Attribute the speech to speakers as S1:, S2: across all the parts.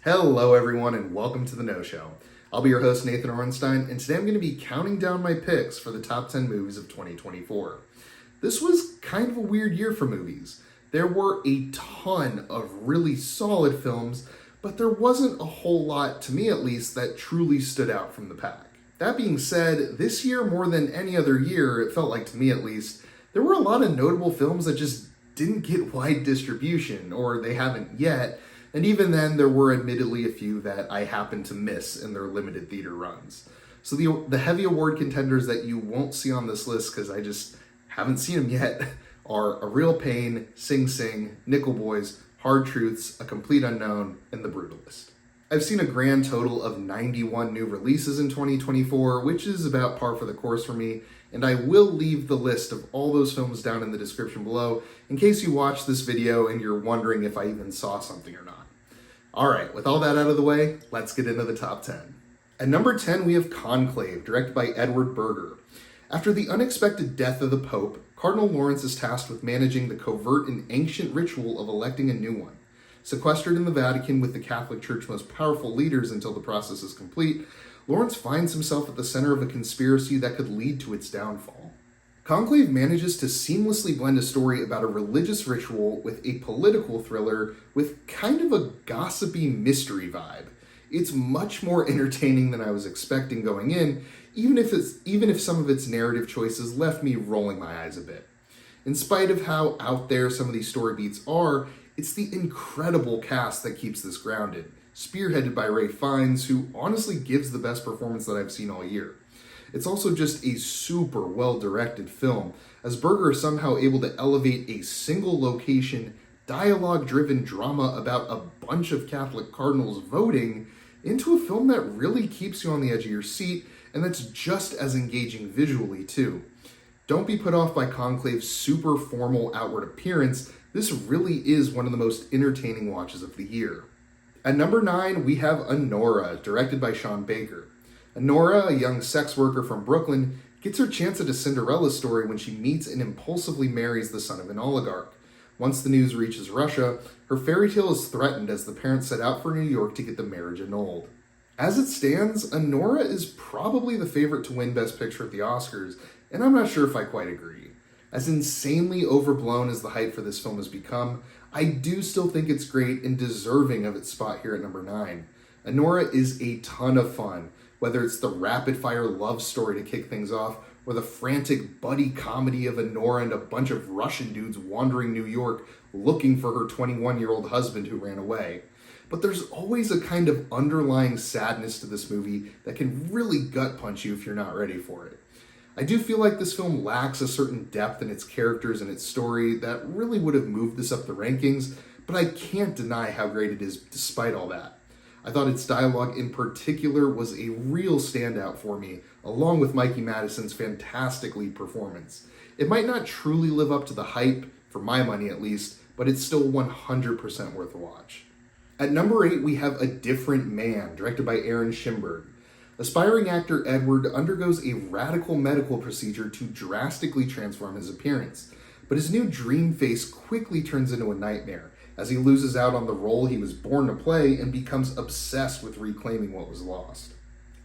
S1: Hello everyone and welcome to The No Show. I'll be your host Nathan Orenstein, and today I'm going to be counting down my picks for the top 10 movies of 2024. This was kind of a weird year for movies. There were a ton of really solid films, but there wasn't a whole lot, to me at least, that truly stood out from the pack. That being said, this year more than any other year, it felt like to me at least, there were a lot of notable films that just didn't get wide distribution, or they haven't yet. And even then, there were admittedly a few that I happened to miss in their limited theater runs. So the heavy award contenders that you won't see on this list, because I just haven't seen them yet, are A Real Pain, Sing Sing, Nickel Boys, Hard Truths, A Complete Unknown, and The Brutalist. I've seen a grand total of 91 new releases in 2024, which is about par for the course for me, and I will leave the list of all those films down in the description below in case you watch this video and you're wondering if I even saw something or not. Alright, with all that out of the way, let's get into the top 10. At number 10, we have Conclave, directed by Edward Berger. After the unexpected death of the Pope, Cardinal Lawrence is tasked with managing the covert and ancient ritual of electing a new one. Sequestered in the Vatican with the Catholic Church's most powerful leaders until the process is complete, Lawrence finds himself at the center of a conspiracy that could lead to its downfall. Conclave manages to seamlessly blend a story about a religious ritual with a political thriller with kind of a gossipy mystery vibe. It's much more entertaining than I was expecting going in, even if some of its narrative choices left me rolling my eyes a bit. In spite of how out there some of these story beats are, it's the incredible cast that keeps this grounded, spearheaded by Ralph Fiennes, who honestly gives the best performance that I've seen all year. It's also just a super well-directed film, as Berger is somehow able to elevate a single location, dialogue-driven drama about a bunch of Catholic cardinals voting into a film that really keeps you on the edge of your seat, and that's just as engaging visually too. Don't be put off by Conclave's super formal outward appearance. This really is one of the most entertaining watches of the year. At number 9, we have Anora, directed by Sean Baker. Anora, a young sex worker from Brooklyn, gets her chance at a Cinderella story when she meets and impulsively marries the son of an oligarch. Once the news reaches Russia, her fairy tale is threatened as the parents set out for New York to get the marriage annulled. As it stands, Anora is probably the favorite to win Best Picture at the Oscars, and I'm not sure if I quite agree. As insanely overblown as the hype for this film has become, I do still think it's great and deserving of its spot here at number 9. Anora is a ton of fun, whether it's the rapid-fire love story to kick things off, or the frantic buddy comedy of Anora and a bunch of Russian dudes wandering New York looking for her 21-year-old husband who ran away. But there's always a kind of underlying sadness to this movie that can really gut-punch you if you're not ready for it. I do feel like this film lacks a certain depth in its characters and its story that really would have moved this up the rankings, but I can't deny how great it is despite all that. I thought its dialogue in particular was a real standout for me, along with Mikey Madison's fantastic lead performance. It might not truly live up to the hype, for my money at least, but it's still 100% worth a watch. At number 8, we have A Different Man, directed by Aaron Schimberg. Aspiring actor Edward undergoes a radical medical procedure to drastically transform his appearance, but his new dream face quickly turns into a nightmare, as he loses out on the role he was born to play and becomes obsessed with reclaiming what was lost.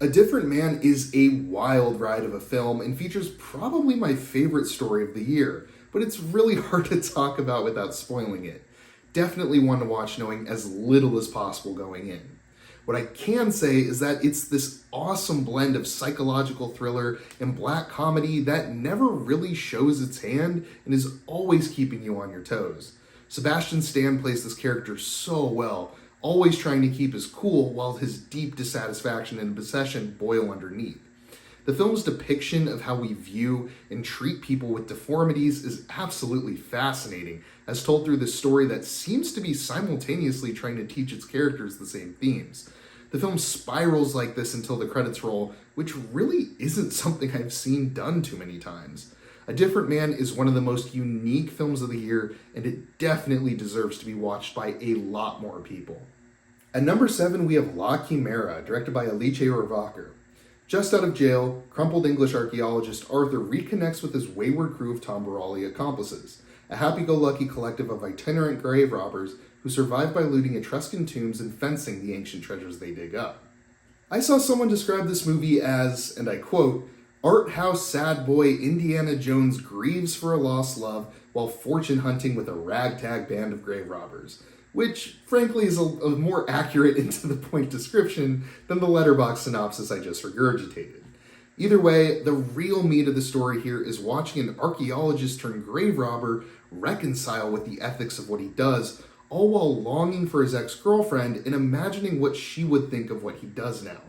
S1: A Different Man is a wild ride of a film and features probably my favorite story of the year, but it's really hard to talk about without spoiling it. Definitely one to watch knowing as little as possible going in. What I can say is that it's this awesome blend of psychological thriller and black comedy that never really shows its hand and is always keeping you on your toes. Sebastian Stan plays this character so well, always trying to keep his cool while his deep dissatisfaction and obsession boil underneath. The film's depiction of how we view and treat people with deformities is absolutely fascinating, as told through this story that seems to be simultaneously trying to teach its characters the same themes. The film spirals like this until the credits roll, which really isn't something I've seen done too many times. A Different Man is one of the most unique films of the year, and it definitely deserves to be watched by a lot more people. At number 7, we have La Chimera, directed by Alice Rohrwacher. Just out of jail, crumpled English archaeologist Arthur reconnects with his wayward crew of Tom Barali accomplices, a happy-go-lucky collective of itinerant grave robbers who survive by looting Etruscan tombs and fencing the ancient treasures they dig up. I saw someone describe this movie as, and I quote, "Art house sad boy Indiana Jones grieves for a lost love while fortune hunting with a ragtag band of grave robbers," which, frankly, is a more accurate and to-the-point description than the letterbox synopsis I just regurgitated. Either way, the real meat of the story here is watching an archaeologist turned grave robber reconcile with the ethics of what he does, all while longing for his ex-girlfriend and imagining what she would think of what he does now.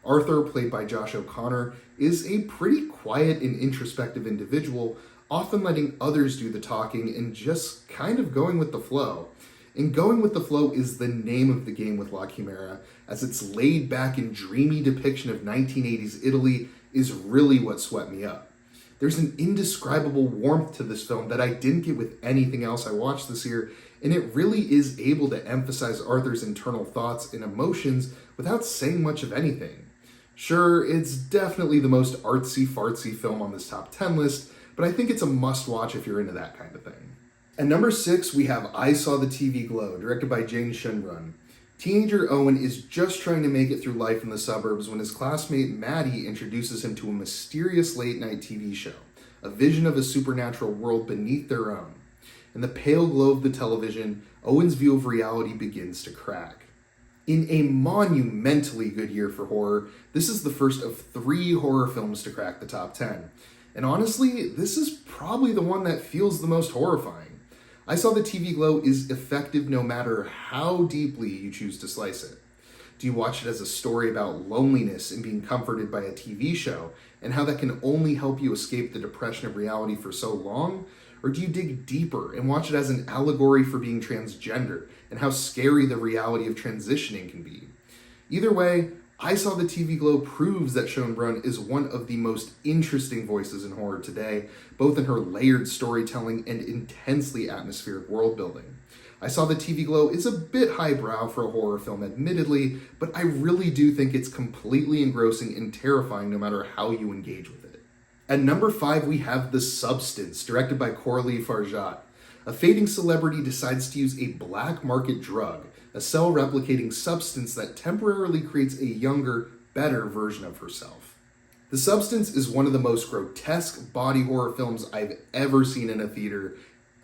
S1: Arthur, played by Josh O'Connor, is a pretty quiet and introspective individual, often letting others do the talking and just kind of going with the flow. And going with the flow is the name of the game with La Chimera, as its laid-back and dreamy depiction of 1980s Italy is really what swept me up. There's an indescribable warmth to this film that I didn't get with anything else I watched this year, and it really is able to emphasize Arthur's internal thoughts and emotions without saying much of anything. Sure, it's definitely the most artsy-fartsy film on this top 10 list, but I think it's a must-watch if you're into that kind of thing. At number 6, we have I Saw the TV Glow, directed by Jane Shunrun. Teenager Owen is just trying to make it through life in the suburbs when his classmate Maddie introduces him to a mysterious late-night TV show, a vision of a supernatural world beneath their own. In the pale glow of the television, Owen's view of reality begins to crack. In a monumentally good year for horror, this is the first of 3 horror films to crack the top 10. And honestly, this is probably the one that feels the most horrifying. I Saw the TV Glow is effective no matter how deeply you choose to slice it. Do you watch it as a story about loneliness and being comforted by a TV show, and how that can only help you escape the depression of reality for so long? Or do you dig deeper and watch it as an allegory for being transgender, and how scary the reality of transitioning can be? Either way, I Saw the TV Glow proves that Schönbrunn is one of the most interesting voices in horror today, both in her layered storytelling and intensely atmospheric world building. I Saw the TV Glow is a bit highbrow for a horror film, admittedly, but I really do think it's completely engrossing and terrifying no matter how you engage with it. At number 5, we have The Substance, directed by Coralie Farjat. A fading celebrity decides to use a black market drug, a cell-replicating substance that temporarily creates a younger, better version of herself. The Substance is one of the most grotesque body horror films I've ever seen in a theater,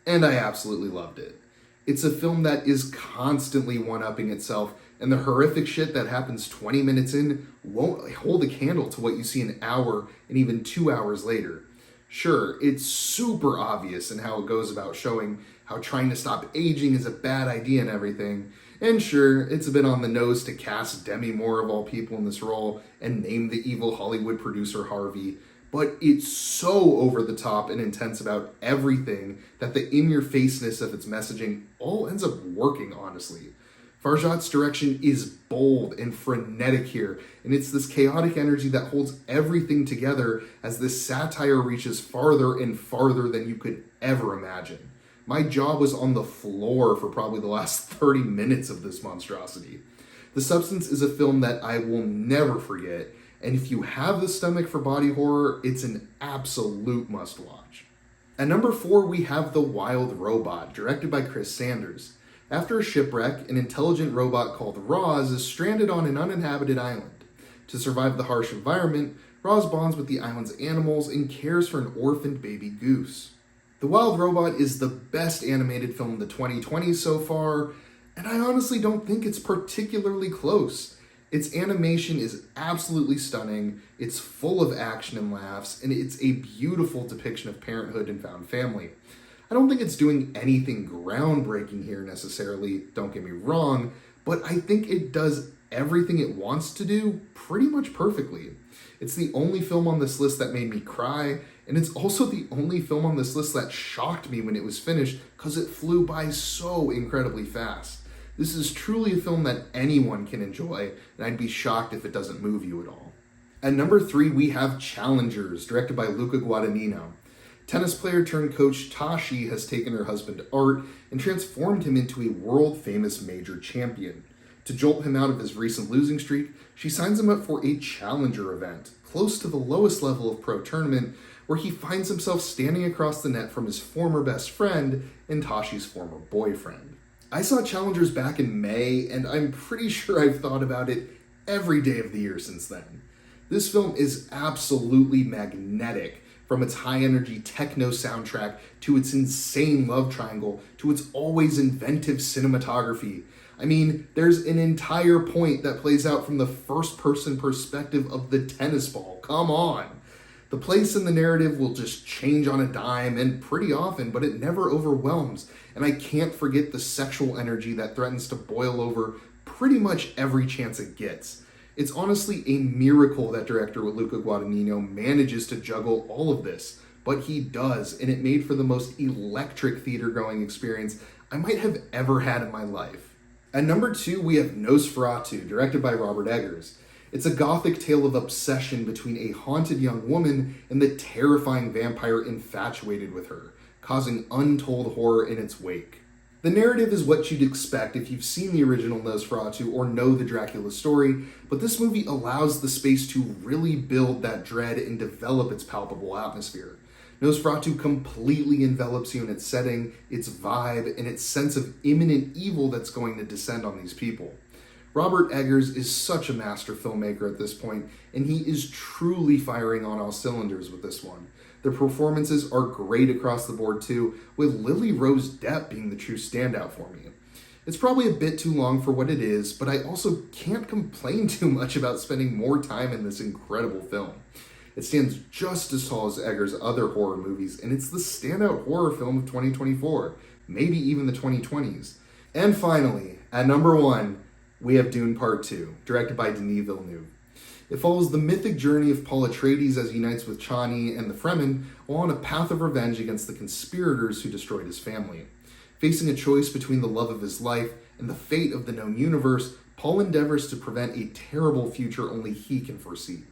S1: and I absolutely loved it. It's a film that is constantly one-upping itself, and the horrific shit that happens 20 minutes in won't hold a candle to what you see an hour and even 2 hours later. Sure, it's super obvious in how it goes about showing how trying to stop aging is a bad idea and everything. And sure, it's a bit on the nose to cast Demi Moore of all people in this role and name the evil Hollywood producer Harvey, but it's so over the top and intense about everything that the in-your-faceness of its messaging all ends up working, honestly. Farjat's direction is bold and frenetic here, and it's this chaotic energy that holds everything together as this satire reaches farther and farther than you could ever imagine. My jaw was on the floor for probably the last 30 minutes of this monstrosity. The Substance is a film that I will never forget, and if you have the stomach for body horror, it's an absolute must-watch. At number 4, we have The Wild Robot, directed by Chris Sanders. After a shipwreck, an intelligent robot called Roz is stranded on an uninhabited island. To survive the harsh environment, Roz bonds with the island's animals and cares for an orphaned baby goose. The Wild Robot is the best animated film of the 2020s so far, and I honestly don't think it's particularly close. Its animation is absolutely stunning, it's full of action and laughs, and it's a beautiful depiction of parenthood and found family. I don't think it's doing anything groundbreaking here necessarily, don't get me wrong, but I think it does everything it wants to do pretty much perfectly. It's the only film on this list that made me cry, and it's also the only film on this list that shocked me when it was finished because it flew by so incredibly fast. This is truly a film that anyone can enjoy, and I'd be shocked if it doesn't move you at all. At number 3, we have Challengers, directed by Luca Guadagnino. Tennis player turned coach Tashi has taken her husband Art and transformed him into a world-famous major champion. To jolt him out of his recent losing streak, she signs him up for a challenger event, close to the lowest level of pro tournament, where he finds himself standing across the net from his former best friend and Tashi's former boyfriend. I saw Challengers back in May, and I'm pretty sure I've thought about it every day of the year since then. This film is absolutely magnetic, from its high-energy techno soundtrack to its insane love triangle to its always inventive cinematography. I mean, there's an entire point that plays out from the first-person perspective of the tennis ball. Come on! The place in the narrative will just change on a dime, and pretty often, but it never overwhelms. And I can't forget the sexual energy that threatens to boil over pretty much every chance it gets. It's honestly a miracle that director Luca Guadagnino manages to juggle all of this, but he does, and it made for the most electric theater-going experience I might have ever had in my life. At number 2, we have Nosferatu, directed by Robert Eggers. It's a gothic tale of obsession between a haunted young woman and the terrifying vampire infatuated with her, causing untold horror in its wake. The narrative is what you'd expect if you've seen the original Nosferatu or know the Dracula story, but this movie allows the space to really build that dread and develop its palpable atmosphere. Nosferatu completely envelops you in its setting, its vibe, and its sense of imminent evil that's going to descend on these people. Robert Eggers is such a master filmmaker at this point, and he is truly firing on all cylinders with this one. The performances are great across the board too, with Lily Rose Depp being the true standout for me. It's probably a bit too long for what it is, but I also can't complain too much about spending more time in this incredible film. It stands just as tall as Eggers' other horror movies, and it's the standout horror film of 2024, maybe even the 2020s. And finally, at number 1, we have Dune Part 2, directed by Denis Villeneuve. It follows the mythic journey of Paul Atreides as he unites with Chani and the Fremen while on a path of revenge against the conspirators who destroyed his family. Facing a choice between the love of his life and the fate of the known universe, Paul endeavors to prevent a terrible future only he can foresee.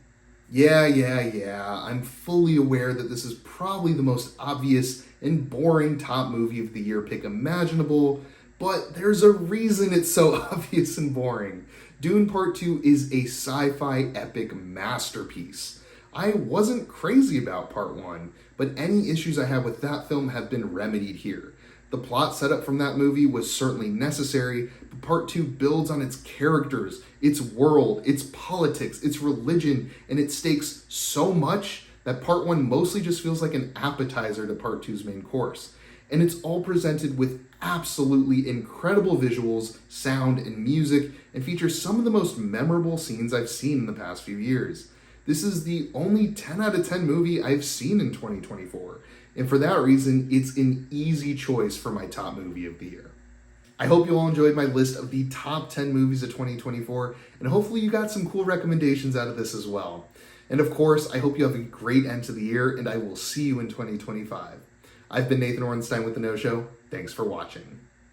S1: Yeah, I'm fully aware that this is probably the most obvious and boring top movie of the year pick imaginable, but there's a reason it's so obvious and boring. Dune Part 2 is a sci-fi epic masterpiece. I wasn't crazy about Part 1, but any issues I have with that film have been remedied here. The plot setup from that movie was certainly necessary, but Part 2 builds on its characters, its world, its politics, its religion, and its stakes so much that Part 1 mostly just feels like an appetizer to Part 2's main course. And it's all presented with absolutely incredible visuals, sound, and music, and features some of the most memorable scenes I've seen in the past few years. This is the only 10 out of 10 movie I've seen in 2024, and for that reason, it's an easy choice for my top movie of the year. I hope you all enjoyed my list of the top 10 movies of 2024, and hopefully you got some cool recommendations out of this as well. And of course, I hope you have a great end to the year, and I will see you in 2025. I've been Nathan Orenstein with The No Show. Thanks for watching.